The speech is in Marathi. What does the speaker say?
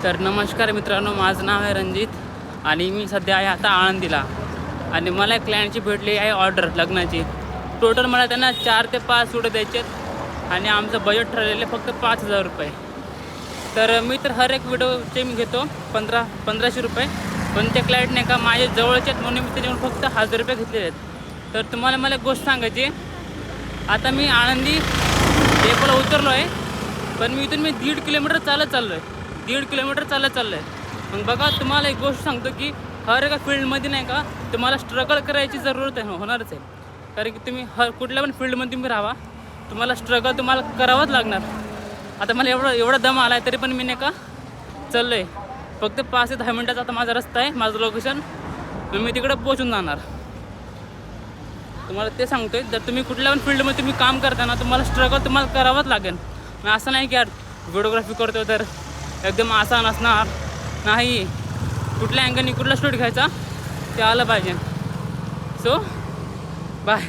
तर नमस्कार मित्रांनो, माझं नाव आहे रणजित आणि मी सध्या आहे आता आळंदीला. आणि मला एक क्लायंटची भेटली आहे ऑर्डर लग्नाची. टोटल मला त्यांना 4 ते 5 सूट द्यायचे आहेत आणि आमचं बजेट ठरलेलं आहे फक्त 5,000 रुपये. तर मी तर हर एक व्हिडिओचे मी घेतो 1500 रुपये. पण त्या क्लायंटने का माझ्या जवळचे आहेत म्हणून मी त्याच्याकडून फक्त 1000 रुपये घेतलेले आहेत. तर तुम्हाला मला एक गोष्ट सांगायची, आता मी आळंदी डेपोला उतरलो आहे, पण मी इथून 1.5 किलोमीटर चालत चाललो आहे. 1.5 किलोमीटर चालत आहे. मग बघा, तुम्हाला एक गोष्ट सांगतो की हर एका फील्डमध्ये नाही का तुम्हाला स्ट्रगल करायची जरूरत आहे, होणारच आहे. कारण की तुम्ही कुठल्या पण फील्डमध्ये तुम्ही राहा, तुम्हाला स्ट्रगल तुम्हाला करावंच लागणार. आता मला एवढा दम आला आहे तरी पण मी नाही का चाललो आहे. फक्त 5 ते 10 मिनटाचा आता माझा रस्ता आहे, माझं लोकेशन. मी तिकडे पोहोचून जाणार. तुम्हाला ते सांगतोय, जर तुम्ही कुठल्या पण फील्डमध्ये तुम्ही काम करताना तुम्हाला स्ट्रगल तुम्हाला करावंच लागेल. मग असं नाही की यार व्हिडिओग्राफी करतो तर एकदम आसान असणार नाही. कुठल्या अँगलनी कुठला शूट घ्यायचा ते आलं पाहिजे. So bye.